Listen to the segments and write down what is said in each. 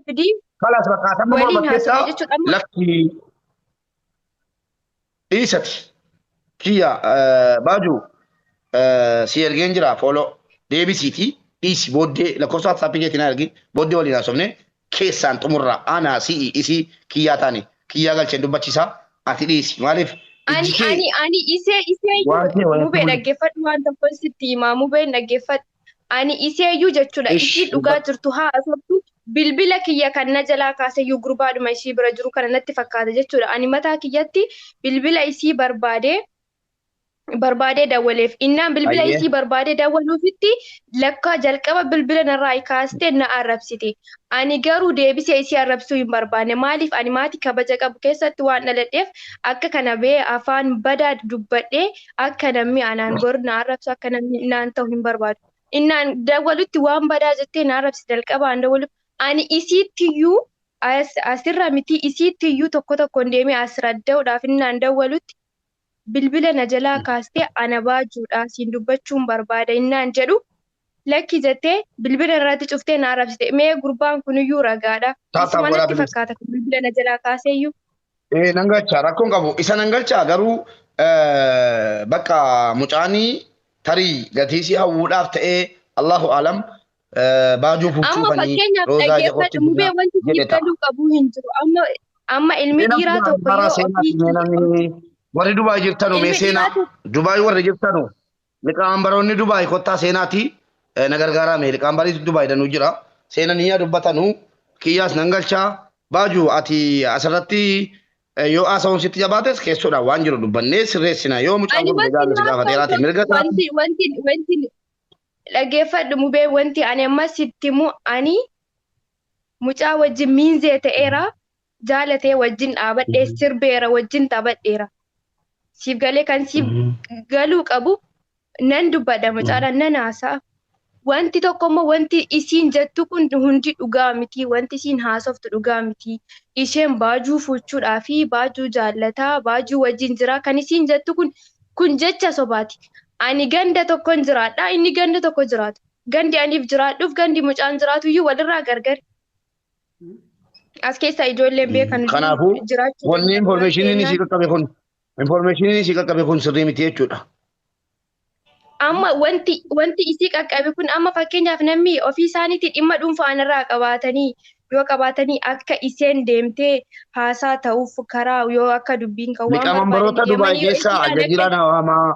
بدي خلاص بقى تم ولين مرة هاسو كيسا جتشو أما لك إيستي كيا باجو سيرجين جرا فولو دي بي سي تي إيس بودي لكوسات سابيجي تنارجي بودي ولي ناسومني كيسان تمرة أنا سي إيسي كيا تاني كيا قال شدو بتشيسا أتليس مالف إجيكي ani iseeyyuu وانتي وانتي mubee مولي dhaggeeffadhu waan tokko sitti himaa mubeen dhaggeeffadhu ani iseeyyuu jechuudha isii إيش dhugaa jirtu haa asabtu bilbila kiyya kan na jalaa kaaseyyuu gurbaadhuma ishii bira jiru kana natti fakkaata jechuudha ani mataa kiyyatti bilbila isii barbaadee dawwaleef innaan bilbila isii أيه barbaadee dawwaluufitti lakka jalqaba bilbila narraa kaastee na arrabsite ani garuu deebisee isii arrabsuu hin barbaanne maaliif ani maatii kabaja qabu keessatti waan dhaladheef akka kana bee afaan badaa dubbadhee akka namni anaan boru na arrabsu akka namni naan ta'u hin barbaadu innaan dawwalutti waan badaa jettee na arrabsi jalqabaan dawwalu ani isiittiyyuu asirra miti isiittiyyuu tokko tokkoon deemee as radda'uudhaaf innaan dawwalutti bilbila na jalaa kaastee ana baajuudha siin dubbachuun barbaada innaan jedhu lakki jettee bilbila irratti cuftee na arrabsite mee gurbaan kuniyyuu ragaadha تاتا isuma ولا natti بليس fakkaata kun bilbila na jalaa kaaseeyyuu إيه نانجاتشا راكون قبو إسا نانجاتشا غرو بقى مجاني تري غتيسي هاووداف تأي الله أعلم باجو فوتشو amma فني fakkeenyaaf روزا جاكوتي dhaggeeffadhu mubee بنا wanti siif جدتا galuu qabuu hin jiru amma ilmi سينا dhiiraa بنا tokko بارا yoo سينا ofii سينا وري دبي جرتانو مي ilmi سينا dhiiraa tokko دبي وري جرتانو لكان بروني دبي كوتا سيناتي نغرغارا مي لكان بري دبي دنو جرا سينا نيا دبتانو كياس نانجالشا باجو أتي أسرتي yoo haasawuun sitti jabaates keessoodha waan jiru dubbannee sirreessina yoo mucaan ani kun wanti gaafa si naaf gaafa dheeraate ta'u mirga isaa wanti dhaggeeffadhu mubee wanti ani amma sitti mu ani mucaa wajjin miinzee ta'eera jaalatee wajjin dhaabadhee sirbeera wajjin taphadheera siif galee kan siif galuu qabu nan dubbadha mucaadhaan nan haasa'a wanti tokko immoo wanti isiin jettu kun hundi dhugaa miti wanti isiin haasoftu dhugaa miti isheen baajuu fuuchuudhaa fi baajuu jaallataa baajuu wajjin jira kan isiin jettu kun jecha sobaati ani ganda tokkon jiraadha inni ganda tokko jiraatu gandi aniif jiraadhuuf gandi mucaan jiraatu iyyuu walirraa gargari as keessa ijoolleen beekan kanaafuu jiraachuu wanni danda'u waan informationiin ta'eef isii qaqqabe kun sirrii miti jechuudha. amma wanti isii qaqqabe kun amma fakkeenyaaf namni ofii isaaniitti dhimma dhuunfaan irraa qabaatanii yoo qabaatanii akka isheen deemtee haasaa ta'uuf karaa yoo akka dubbiin kan waan Liqamanbaroota barbaadan Dubaay deemanii yoo keessaa isiidhaan Aljaziiraa akka nawamaa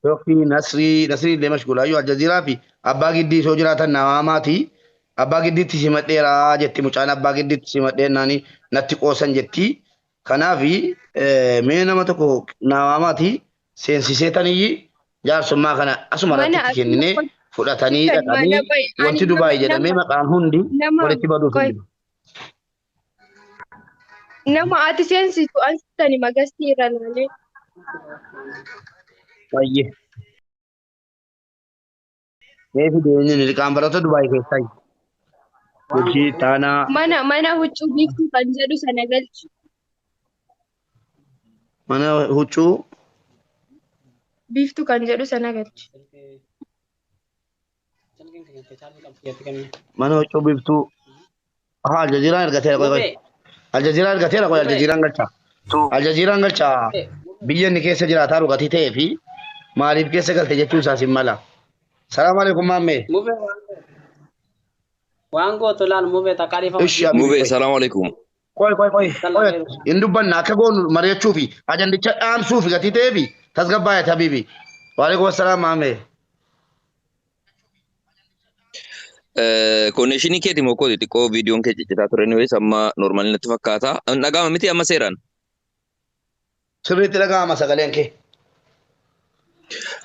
yookiin Nasrii illee mashguulaa yoo Aljaziiraa fi abbaa giddii soo jiraatan nawamaati. Abbaa giddiitti simadheeraa jetti mucaan abbaa giddiitti simadheennaani natti qoosan jetti. Kanaaf mee nama tokko nawamaati seensiseetanii jaarsummaa kana asuma mana irratti kennine fudhatanii mana dhaqanii ani wanti Dubaay jedhamee maqaan hundi nama walitti baduuf hin jiru. nama ati seensitu ansitani magastii irra laalee Baay'ee. Reefi deemnee liqaanbaroota Dubaay keessaa hojii taanaa mana huccuu biiftuu kan jedhu sana galchu mana huccuu biiftuu kan jedhu sana galchu. mana huccuu biiftuu Aljaziiraan ergateera qoy. Aljaziiraan ergateera qoy Aljaziiraan galchaa. Aljaziiraan galchaa biyya inni keessa jiraataa dhugatii ta'ee fi maaliif keessa galte jechuu isaas hin mala. Salaam alaikum maammee. Wango to laal mube ta kalifa Ishi Mube, assalamu alaikum. qoy. Hin dubbanna akka goonu mari'achuu fi ajandicha dhaamsuu fi gatii ta'ee fi tasgabbaa'e habiibi. Waalaikum assalaam maammee. Konnekshinii keeti moo kooti xiqqoo viidiyoon kee ciccitaa ture ni wayis amma noormaali natti fakkaata. Dhaga'ama miti amma seeraan. Sirriitti dhaga'ama sagaleen kee.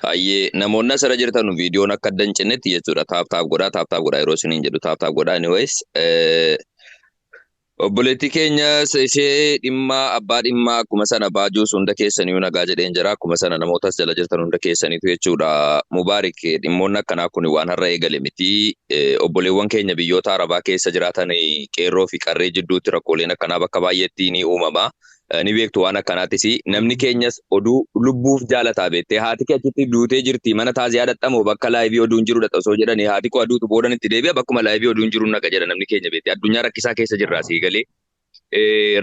Hayyee namoonni asirra jirtan viidiyoon akka adda hin cinnetti jechuudha. Taap godhaa yeroo isiniin jedhu taap godhaa ni wayis. Obboleettii keenyas ishee abbaa dhimmaa akkuma sana baajuus hunda keessanii nagaa jedheen jira. Akkuma sana namootas jala jirtan hunda keessaniitu jechuudha. Mubaarik dhimmoonni akkanaa kun waan har'a eegale miti. Obboleewwan keenya biyyoota Arabaa keessa jiraatan qeerroo fi qarree jidduutti rakkooleen akkanaa bakka baay'eetti ni uumama. ni beektu waan akkanaatis namni keenyas oduu lubbuuf jaalataa beektee haati kee achitti duutee jirti mana taaziyaa dadhamoo bakka laayivii oduun jiru dha osoo jedhanii haati koo aduutu boodan itti deebi'a bakkuma laayivii oduun jiru naqa jedha namni keenya beektee addunyaa rakkisaa keessa jirraa sii galee.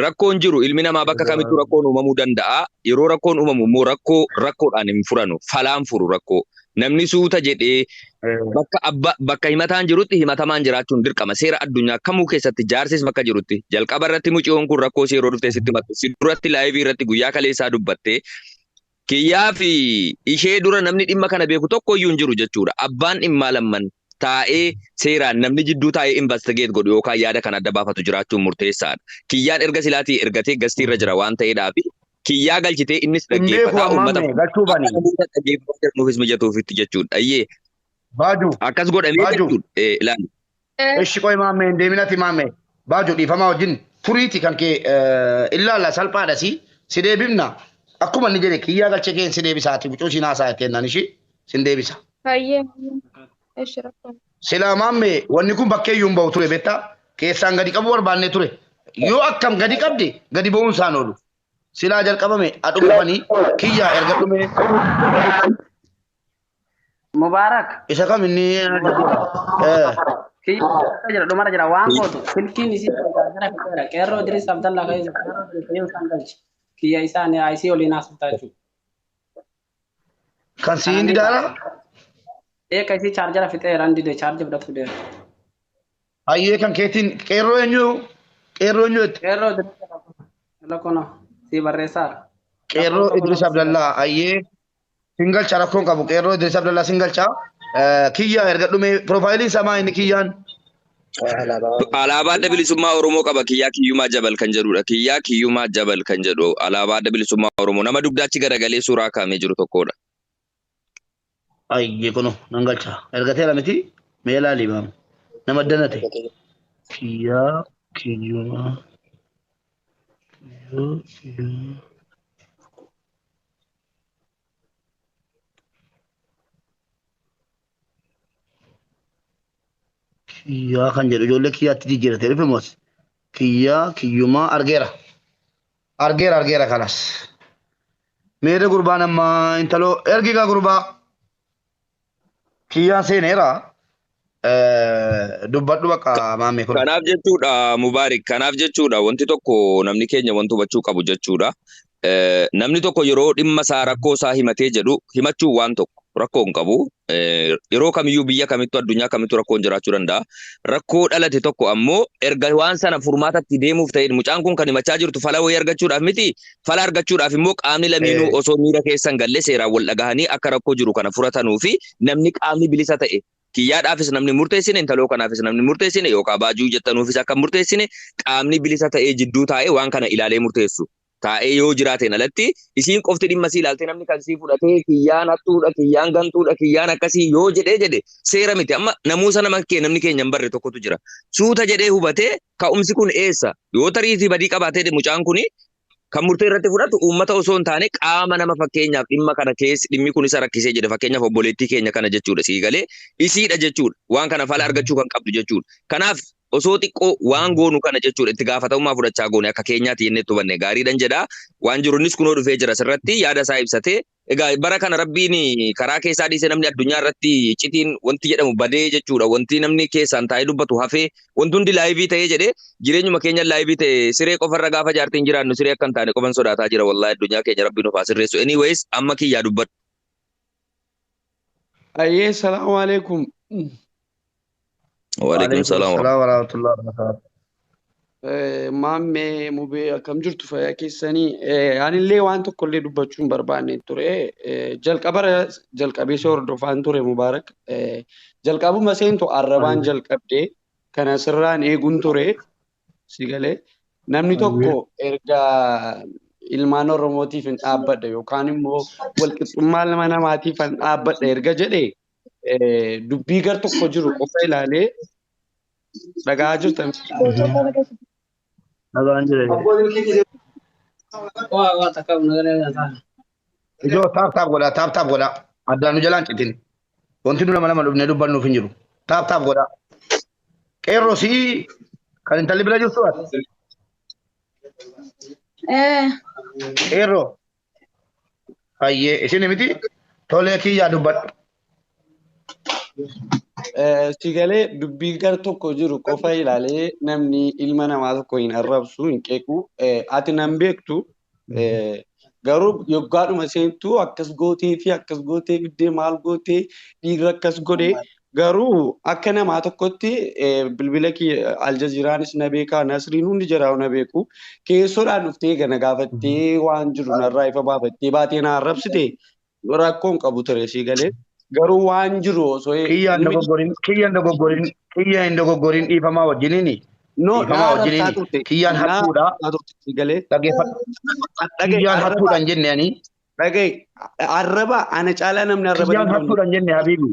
Rakkoon jiru ilmi namaa bakka kamittuu rakkoon uumamuu danda'a yeroo rakkoon uumamu immoo rakkoodhaan hin furanu falaan furu rakkoo namni suuta jedhee bakka himataan jirutti himatamaan jiraachuun dirqama seera addunyaa kamuu keessatti jaarsis bakka jirutti jalqaba irratti muciyoon kun rakkoo yeroo dhuftee sitti himattu si duratti laayivii irratti guyyaa kaleessaa dubbattee kiyyaa fi ishee dura namni dhimma kana beeku tokko iyyuu hin jiru jechuudha abbaan dhimmaa lamman taa'ee seeraan namni jidduu taa'ee investigeet godhu yookaan yaada kan adda baafatu jiraachuun murteessaadha. Kiyyaan erga silaatii ergatee gastii irra jira waan ta'eedhaaf kiyyaa galchitee innis dhaggeeffataa uummata dhaggeeffachuufis mijatuufitti jechuudha. Iyyee akkas godhamee jechuudha. Ilaali. Eshi qoy maammee hin deeminati maammee baaju dhiifamaa wajjin turiiti kan kee illaala salphaadha si deebifna akkuma inni jedhe kiyyaa galchee kee si deebisaati bucuu siin haasaa etteennan ishii sin deebisa. Hayyee. Eshi rakkoon. Silaa maammee wanni kun bakkeeyyuu hin bahu ture beektaa keessaan gadi qabu barbaannee ture yoo akkam gadi qabde gadi ba'uun isaan oolu silaa jalqabame adhumanii kiyyaa erga dhume. Mubarak. Isa kam inni Kiyya jira dhumara jira waan gootu silkiin isii jira fiteera qeerroo Idris Abdallah keessa qeerroo isaan galchi kiyya isaan IC oliin haasoftaa jechuudha. kan siin didaara. Eka isii chaarjara fiteera ndide chaarjii fudhatu deera. Hayyee kan keetiin qeerroo eenyu itti. Qeerroo Idris Abdallah si barreessaa. Qeerroo Idris Abdallah hayyee singalcha rakkoon qabu qeerroo Idris Abdallah singalcha kiyyaa erga dhume piroofaayiliin samaa inni kiyyaan. Alaabaa adda bilisummaa Oromoo qaba kiyyaa kiyyumaa jabal kan jedhudha. Kiyyaa kiyyumaa jabal kan jedhu alaabaa adda bilisummaa Oromoo nama dugdaachi garagalee suuraa kaamee jiru tokkodha. Ayyee kuno nan galcha ergateera miti mee ilaali maamu nama danate kiyyaa kiyyumaa kiyyaa kan jedhu ijoollee kiyyaatti jijjiirate dhufe moos kiyyaa kiyyumaa argeera kanas meere gurbaan amma intaloo ergigaa gurbaa kiyyaan seeneera dubbadhu bakka maamee kun. Kanaaf jechuudha Mubaarik kanaaf jechuudha wanti tokko namni keenya wanti hubachuu qabu jechuudha. Namni tokko yeroo dhimma isaa rakkoo isaa himatee jedhu himachuu waan tokko rakkoo hin qabu. Yeroo kamiyyuu biyya kamittuu addunyaa kamittuu rakkoon jiraachuu danda'a. Rakkoo dhalate tokko ammoo erga waan sana furmaatatti deemuuf ta'e mucaan kun kan himachaa jirtu fala wayii argachuudhaaf miti. Fala argachuudhaaf immoo qaamni lamiinuu osoo miira keessan galle seeraan wal dhagahanii akka rakkoo jiru kana furatanuu fi namni qaamni bilisa ta'e kiyyaadhaafis namni murteessine intaloo kanaafis namni murteessine yookaan baajuu jettanuufis akka murteessine qaamni bilisa ta'ee jidduu taa'ee waan kana ilaalee murteessu. Taa'ee yoo jiraateen alatti isiin qofti dhimma sii ilaaltee namni kan sii fudhatee kiyyaan hattuudha kiyyaan gantuudha kiyyaan akkasii yoo jedhe seera miti amma namuusa nama namni keenya hin barre tokkotu jira suuta jedhee hubatee ka'umsi kun eessa yoo tariitii badii qabaatee mucaan kuni kan murtee irratti fudhatu uummata osoo hin taane qaama nama fakkeenyaaf dhimma kana keessi dhimmi kun isa rakkisee jedhe fakkeenyaaf obboleettii keenya kana jechuudha sii galee isiidha jechuudha waan kana fala argachuu kan qabdu jechuudha kanaaf osoo xiqqoo waan goonu kana jechuudha itti gaafatamummaa fudhachaa goone akka keenyaatti jennee tubanne gaariidhan jedha waan jiruunis kunoo dhufee jira sirratti yaada isaa ibsatee egaa bara kana rabbiin karaa keessaa dhiisee namni addunyaa irratti citiin wanti jedhamu badee jechuudha wanti namni keessaan taa'ee dubbatu hafee wanti hundi laayivii ta'ee jedhee jireenyuma keenya laayivii ta'e siree qofarra gaafa jaartiin jiraannu siree akka hin taane qofan sodaataa jira wallaahi addunyaa keenya rabbiin ofaa sirreessu anyways amma kiyyaa dubbadhu. Ayyee salaamu alaikum. Waalaikum salaam warahmatullahi wabarakatuh. Maammee mubee akkam jirtu fayyaa keessanii anillee waan tokkollee dubbachuun barbaanne ture jalqabee hordofaan ture Mubaarak jalqabuma seentu arrabaan jalqabdee kana sirraan eeguun ture si galee namni tokko erga ilmaan Oromootiif hin dhaabbadha yookaan immoo walqixxummaa ilma namaatiif hin dhaabbadha erga jedhee dubbii gar tokko jiru qofa ilaalee dhagaa jirtan. Nagaan jira. Waa takka Ijoo taap godha. Addaan nu jalaan citin. Wanti nu lama dhufnee dubbannuuf hin jiru. Taap godha. Qeerroo si kan intalli bira jirtu ati. Eh, Ero. Aye, isin miti. Tole kiyya dubbadhu. Sigalee dubbii gar tokko jiru qofa ilaalee namni ilma namaa tokko hin arrabsu hin qeequ. Ati nan beektu garuu yoggaadhuma seentu akkas gootee fi akkas gootee fiddee maal gootee dhiirri akkas godhee garuu akka namaa tokkotti bilbila aljaziraanis na beekaa nasriin hundi jiraa na beeku keessoodhaan dhuftee gana gaafattee waan jiru narraa ifa baafattee baatee na arrabsite rakkoon qabu ture sigalee. Garuu waan jiru osoo Kiyya hin dogoggorin dhiifamaa wajjiniini. no Dhiifamaa wajjiniini. Kiyyaan hattuudha. sigalee Kiyyaan hattuudha hin jenne ani. dhagaye arraba ana caalaa namni arraba Kiyyaan hattuudha hin jenne habiibi.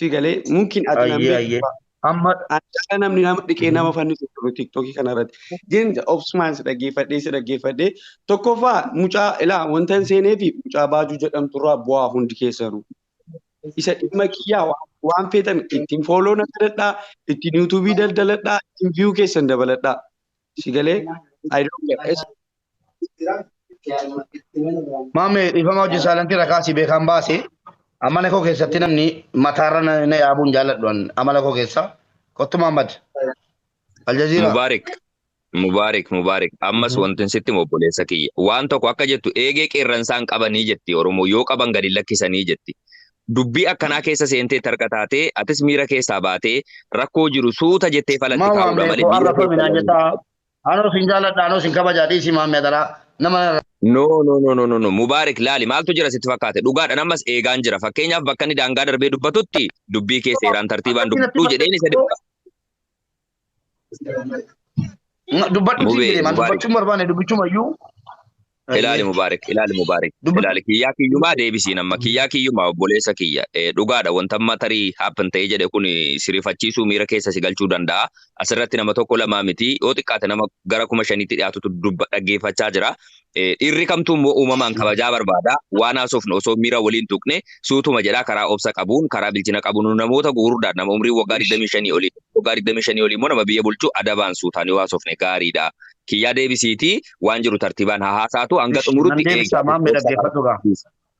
sigalee mumkin ati nan Ayyee ayyee. beeku Amma ana caalaa namni nama dhiqee nama fannisu jiru tiktokii kanarratti jenja obsumaan si dhaggeeffadhee tokkoffaa mucaa ilaa wanta hin seenee fi mucaa baajuu jedhamturraa bu'aa hundi keessanuu. Isa dhimma kiyyaa waan feetan ittiin fooloo na filadhaa, ittiin yuutuubii daldaladhaa, ittiin viyuu keessan dabaladhaa. Sigalee maamee dhiifamaa hojii saalantii rakaasii beekan baase amala koo keessatti namni mataarra na yaabuun jaalladhu amala koo keessa. Kottu Mahammad. Aljaziira. Mubaarik. Ammas wanti sitti obboleessa kiyya. Waan tokko akka jettu eegee qeerransaan qabanii jetti Oromoo yoo qaban gadi lakkisanii jetti. Dubbii akkanaa keessa seentee tarqataatee atis miira keessaa baatee rakkoo jiru suuta jettee falatti kaa'udha malee. Arra foominaan jettaa. Anoo sin jaalladha anoo sin kabajaa dhiisii maamee daraa nama. No. Mubaarik laali maaltu jira sitti fakkaate dhugaadha namas eegaan jira fakkeenyaaf bakka inni daangaa darbee dubbatutti dubbii keessa seeraan tartiibaan dubbatu jedheen isa Dubbadhu si jedhee dubbachuun barbaane dubbichumayyuu. Ilaali Mubaarik. Ilaali kiyyaa kiyyumaa deebisiin amma kiyyaa kiyyumaa obboleessa kiyya. Dhugaadha wanta amma tarii happen ta'ee jedhe kun sirifachiisuu miira keessa si galchuu danda'a. Asirratti nama tokko lamaa miti yoo xiqqaate nama gara 5,000tti dhiyaatutu dhaggeeffachaa jira. Dhiirri kamtuu immoo uumamaan kabajaa barbaada. Waan haasofnu osoo miira waliin tuqne suutuma jedhaa karaa obsa qabuun karaa bilchina qabuun namoota gurguddaa nama umrii waggaa 25 olii. Waggaa 25 olii immoo nama biyya bulchuu adabaan suutaan yoo haasofne gaariidha. Kiyyaa deebisiitii waan jiru tartiibaan haasaatu hanga xumurutti eegaa. Maammee dhaggeeffadhu gaa.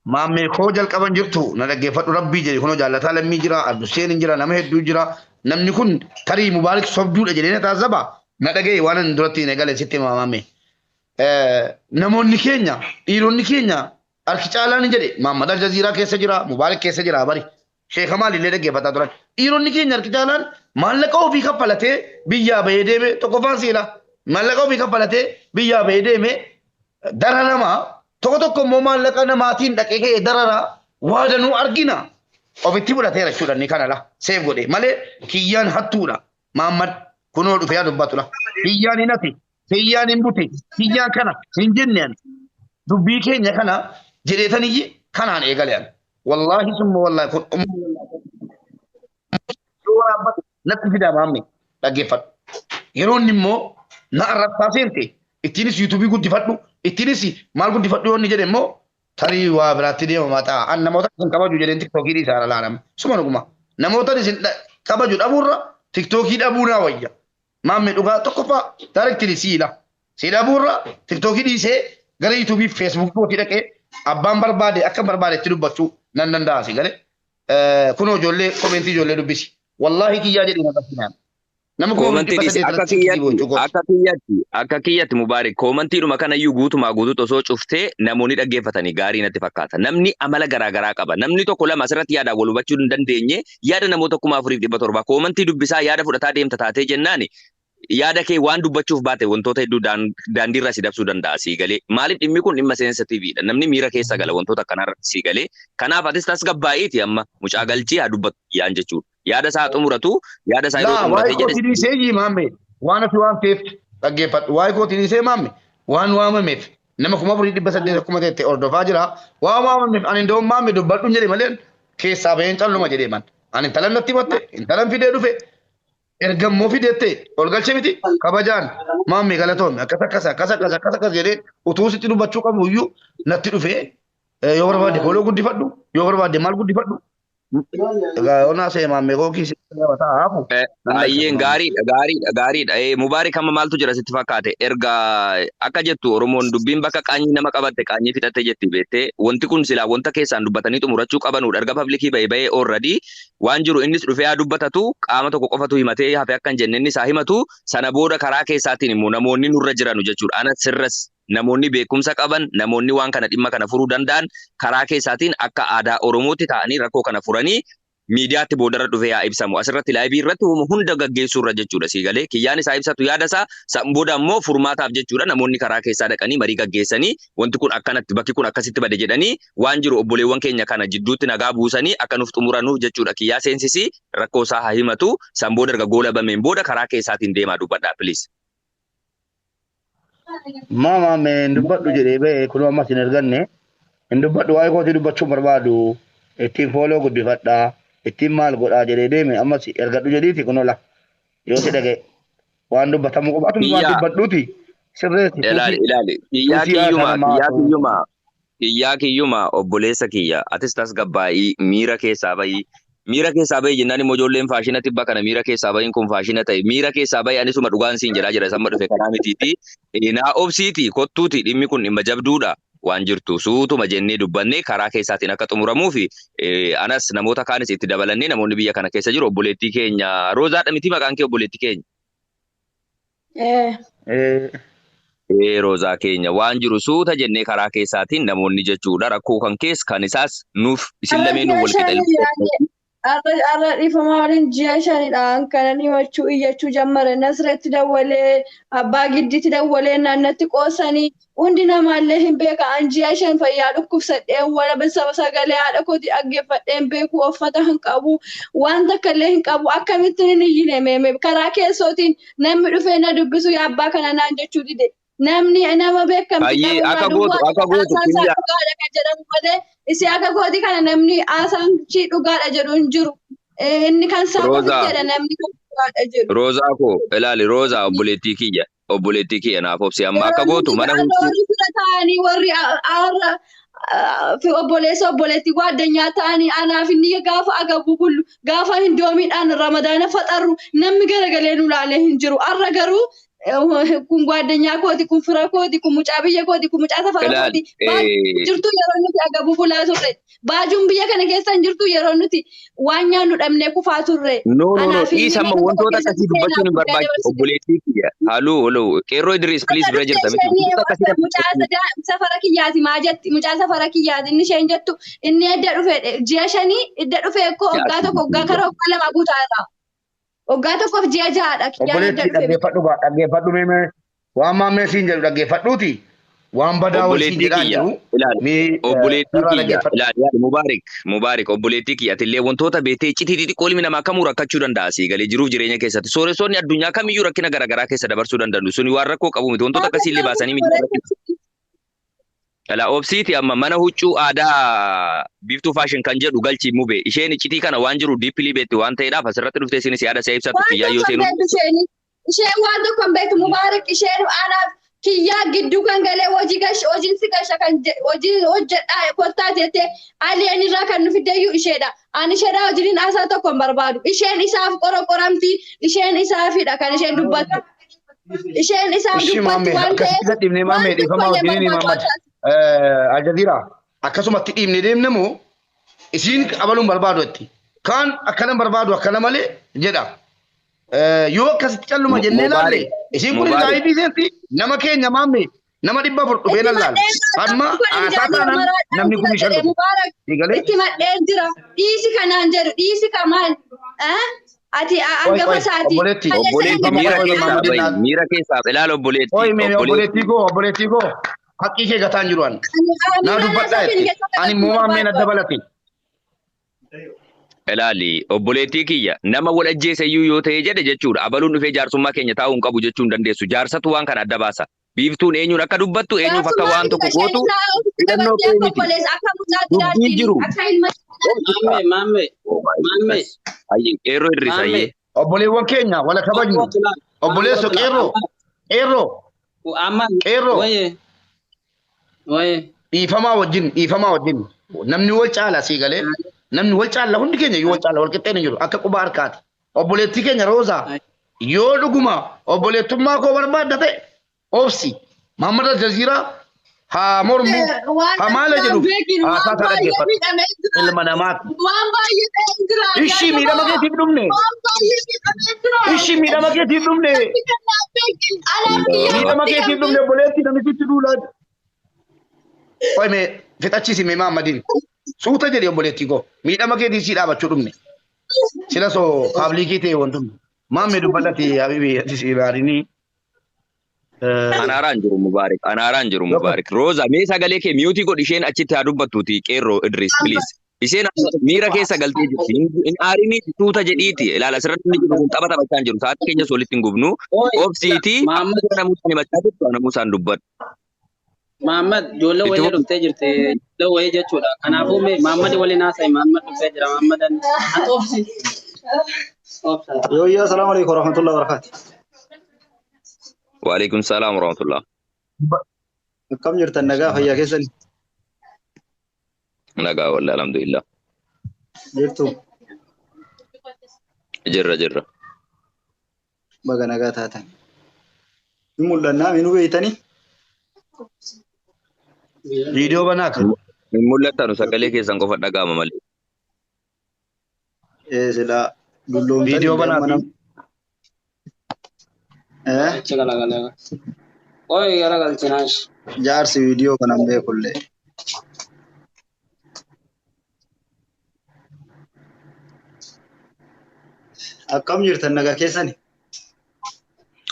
Maammee koo jalqaban jirtu na dhaggeeffadhu rabbii jedhe kunoo jaallataa lammii jira Abduseen jira nama hedduu jira namni kun tarii Mubaarik sobduudha jedhee na taasisa na dhagee waan ani duratti hin eegale sitti maammee. Namoonni keenya dhiironni keenya harki caalaan jedhe Mahammad Aljaziiraa keessa jira Mubaarik keessa jira bari sheeka maalillee dhaggeeffataa turan dhiironni keenya harki caalaan maallaqa ofii kaffalatee biyyaa bahee deeme tokkoffaan siila. Maallaqa ofii kaffalatee biyyaa bahee deeme dararamaa tokko immoo maallaqa namaatiin dhaqee ka'ee dararaa waa danuu argina. Ofitti fudhateera jechuudha inni kanala seef godhee malee kiyyaan hattuudha. Mahammad kunoo dhufee yaa dubbatudha. Kiyyaan hin hate, kiyyaan hin bute, kiyyaan kana hin jenneen dubbii keenya kana jedheetaniyyi kanaan eegalean. Wallaahi summa wallaahi kun natti fidaa maamme dhaggeeffadhu. Yeroo inni immoo na arrabsaa seente ittiinis yuutuubii guddifadhu ittiinis maal guddifadhu yoo inni jedhe immoo tarii waa biraatti deemamaa ta'a an namoota isin kabaju jedheen tiktookii dhiisaa laalama suma dhuguma namoota isin kabaju dhabuurra tiktookii dhabuu naa wayya maamme dhugaa tokkoffaa daayirektili si dhabuurra tiktookii dhiisee gara yuutuubii feesbuukii dhaqee abbaan barbaade akka barbaade itti dubbachuu nan danda'a si gale kunoo ijoollee komentii ijoollee dubbisi wallaahi kiyyaa jedhee na barsiisan. Akka kiyyatti Mubaarik koomantiidhuma kanayyuu guutumaa guutuutti osoo cuftee namoonni dhaggeeffatanii gaarii natti fakkaata. Namni amala garaagaraa qaba. Namni tokko lama asirratti yaadaan wal hubachuu hin dandeenye yaada namoota 4,700 koomantii dubbisaa yaada fudhataa deemta taatee jennaan yaada kee waan dubbachuuf baate wantoota hedduu daandiirra si dabsuu danda'a sii galee. Maaliif dhimmi kun dhimma seensitiiviidha. Namni miira keessa gala wantoota akkanarra sii galee. Kanaaf atis tasgabbaa'iiti amma mucaa galchii haa dubbatu yaan jechuudha. Yaada isaa xumuratu yaada isaa yeroo xumuratee jedhe. Waa'ee kootii dhiisee maamme waan ati waan ta'eef dhaggeeffadhu. Waa'ee kootii dhiisee maamme waan waamameef nama 4,800 akkuma ta'e hordofaa jira. Waan waamameef ani indoo maamme dubbadhu jedhe malee keessaa baheen calluma jedhee man. Ani intalan natti himatte intalan fidee dhufe ergammoo fideette ol galchee miti kabajaan maamme galatoome akkas jedhee utuu sitti dubbachuu qabu iyyuu natti dhufe yoo barbaade booloo guddifadhu yoo barbaade maal guddifadhu. Egaa onaa see maamme koo kiisi. Haafu. Ayyeen gaariidha. Mubaarik amma maaltu jira sitti fakkaate? Erga akka jettu Oromoon dubbiin bakka qaanyii nama qabatte qaanyii fixatte jetti beektee wanti kun silaa wanta keessaan dubbatanii xumurachuu qabanudha. Erga publikii bahee already waan jiru innis dhufee haa dubbatatu qaama tokko qofatu himatee hafe akka hin jenne inni isaa himatu sana booda karaa keessaatiin immoo namoonni nurra jiranu jechuudha. Ana sirras namoonni beekumsa qaban namoonni waan kana dhimma kana furuu danda'an karaa keessaatiin akka aadaa Oromootti ta'anii rakkoo kana furanii miidiyaatti boodarra dhufee haa ibsamu. Asirratti laayivii irratti hunda gaggeessuu irra jechuudha siigalee. Kiyyaan isaa ibsatu yaada isaa san booda immoo furmaataaf jechuudha namoonni karaa keessaa dhaqanii marii gaggeessanii wanti kun akkanatti bakki kun akkasitti bade jedhanii waan jiru obboleewwan keenya kana jidduutti nagaa buusanii akka nuuf xumuranuuf jechuudha. Kiyyaa seensisii rakkoo isaa haa himatu san booda erga goola bameen booda karaa keessaatiin deemaa dubbadhaa please. Mama men dubbadhu jedhee ba'e kun ammas hin arganne hin dubbadhu waa'ee kootii dubbachuu barbaadu ittiin fooloo guddifadhaa. Ittiin maal godhaa jedhee deeme ammas ergadhu jedhiiti kun ola yoo si dhaga'e waan dubbatamu qofaatu waan dubbadhuuti sirreessi. Ilaali kiyyaa kiyyuma obboleessa kiyya atis tas gabbaa'ii miira keessaa bahii jennaan immoo ijoolleen faashina tibba kana miira keessaa bahiin kun faashina ta'e miira keessaa bahii anisuma dhugaan siin jedhaa jira samma dhufe kanaa mitiiti naa obsiiti kottuuti dhimmi kun dhimma jabduudha. Waan jirtu suutuma jennee dubbannee karaa keessaatiin akka xumuramuu fi anas namoota kaanis itti dabalannee namoonni biyya kana keessa jiru obboleettii keenya Roozaadha miti maqaan kee obboleettii keenya. Roozaa keenya waan jiru suuta jennee karaa keessaatiin namoonni jechuudha rakkoo kan keessa kan isaas nuuf isin lameenuu wal qixa. Arra dhiifama waliin ji'a shanidhaan kanan himachuu iyyachuu jammare Nasreetti dawwalee abbaa giddiitti dawwalee naannatti qoosanii hundi namaallee hin beeka an ji'a shan fayyaa dhukkubsadheen wala sagalee haadha kooti dhaggeeffadheen beeku uffata hin qabu waan takka illee hin qabu akkamittiin hin iyyine karaa keessootiin namni dhufee na dubbisu yaa abbaa kana naan jechuu dide. Namni nama beekamti akka gootu kan jedhamu malee isi akka gooti kana namni haasaan chi dhugaadha jedhu hin jiru. Inni kan saafamtedha namni kan dhugaadha jedhu. Roozaa koo ilaali Roozaa obboleettii kiyya naaf obsi amma akka gootu mana huccuu ta'anii warri aarra obboleettii addunyaa ta'anii anaaf inni gaafa agabuu bullu gaafa hin doomiidhaan ramadaana faxarru namni garagalee nu laalee hin jiru. Arra garuu kun addunyaa kooti kun fira kooti kun mucaa biyya kooti kun mucaa safara kooti jirtu yeroo nuti agabuu bulaa turre baajuun biyya kana keessa hin jirtu yeroo nuti waan nyaannu dhabnee kufaa turre. Dhiisa amma wantoota akkasii dubbachuun hin barbaachisu obboleettii kiyya. Halloo qeerroo Idris please bira jirta miti. Mucaa safara kiyyaati maa jetti mucaa safara kiyyaati inni isheen jettu inni edda dhufe ji'a shanii edda dhufe ekkoo waggaa tokko waggaa kara waggaa lama guutaa irraa. Waggaa tokkoof ji'a ja'aadha kiyyaan edda dhufe. Dhaggeeffadhu mee waan maammee siin jedhu dhaggeeffadhuuti. Waan badaa waliin jedhaa jiru. Obboleettii kiyya ilaali Mubaarik obboleettii kiyyatillee wantoota beetee iccitii xixiqqoo ilmi namaa kamuu rakkachuu danda'a siigalee jiruuf jireenya keessatti sooressoonni addunyaa kamiyyuu rakkina garaagaraa keessa dabarsuu danda'u suni waan rakkoo qabu miti wantoota akkasiillee baasanii miti. Obsiiti amma mana huccuu aadaa biiftuu faashin kan jedhu galchii mube isheen iccitii kana waan jiru diippilii beetti waan ta'eedhaaf asirratti dhuftee isinis yaada isaa ibsatu kiyyaa yoo seenu. Isheen waan tokko hin beektu Mubaarik isheen anaaf kiyyaa gidduu kan galee hojiin si gasha kan hojii hojjedhaa kottaa jettee aliyeen irraa kan nu fiddeeyyuu isheedha. Ani isheedhaa hojiin haasaa tokko hin barbaadu. Isheen isaaf qoramti isheen isaafidha kan isheen dubbattu. Isheen isaaf dubbatti waan ta'eef. Aljazeera akkasumatti dhiibne deemne moo isiin abaluun barbaadu itti kaan akkana barbaadu akkana malee jedha. Yoo akkasitti calluma jennee laalle isiin kun laayivii seenti nama keenya maamme nama 400 dhufee lallaala. Amma haasaa taanaan namni kun shallu. Itti madheen jira dhiisi kanaan jedhu dhiisi kamaan ati angafa saati. Miira keessaa ilaala obboleettii koo. Haqqii kee gataan jiru ani. Naa dubbadhaa jetti. Ani immoo maammeen adda balate. Ilaali obboleettii kiyya nama wal ajjeese iyyuu yoo ta'e jedhe jechuudha. Abaluun dhufee jaarsummaa keenya taa'uu hin qabu jechuu hin dandeessu. Jaarsatu waan kana adda baasa. Biiftuun eenyuun akka dubbattu eenyuuf akka waan tokko gootu hidhannoo kee miti. Dubbii jiru. Maamme. Qeerroo Idris ayyee. Obboleewwan keenya wala kabajnu. Obboleesso qeerroo. Qeerroo. Dhiifamaa wajjin namni wal caala sii galee namni wal caala hundi keenya yoo wal caala wal qixxeen jiru akka quba harkaati obboleettii keenya Roozaa yoo dhuguma obboleettummaa koo barbaadda ta'e obsi Muhammad Aljaziiraa haa mormu haa maala jedhu haa taataa dhaggeeffatu ilma namaati. Ishii miidhama keetiif dhumne ishii miidhama keetiif dhumne miidhama keetiif dhumne obboleettii namisitti duulaa. Qoyme fixachiisi mee Muhammadiin suuta jedhi obboleettii koo miidhama keetii sii dhaabachuu dhumne sila soo paabliikii ta'e wantumne maamme dubbadhate habibi ati si ilaalinii. Anaraan jiru Mubaarik. Rooza mee sagalee kee miyuutii godhi isheen achitti haa dubbattuuti qeerroo Idris please. Isheen miira keessa galtee jirti. In aarini tuuta jedhiiti. Ilaala asirratti inni jiru kun taphataa jiru. Sa'aatii keenyas walitti hin gubnu. Obsiitii namuusaan himachaa jirtu namuusaan dubbadhu. Muhammad ijoollee wayii dhuftee jirti. Ijoollee wayii jechuudha. Kanaafuu Muhammad waliin haasa'e Muhammad dhuftee jira. Muhammad ati obsi. Yoo assalamu alaikum warahmatullahi wabarakatuh. Waalaikum salam warahmatullah. Akkam jirtan nagaa fayyaa keessan? Nagaa wallahi alhamdulillah. Jirtu? Jirra. Baga nagaa taatan. Hin mul'annaa minuu beeytanii? Viidiyoo banaati. Hin mul'attanu sagalee keessan qofa dhaga'ama malee. Silaa dulloomtanii Viidiyoo banaati. Oye garagalchinash. Jaarsi viidiyoo kanan beekullee. Akkam jirtan nagaa keessani?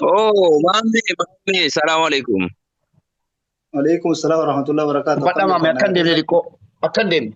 Oh, maamee, salaam alaikum. Waalaikum salaam warahmatullahi wabarakatuh. Badhaa maamee akkan deemne liqoo akkan deemne.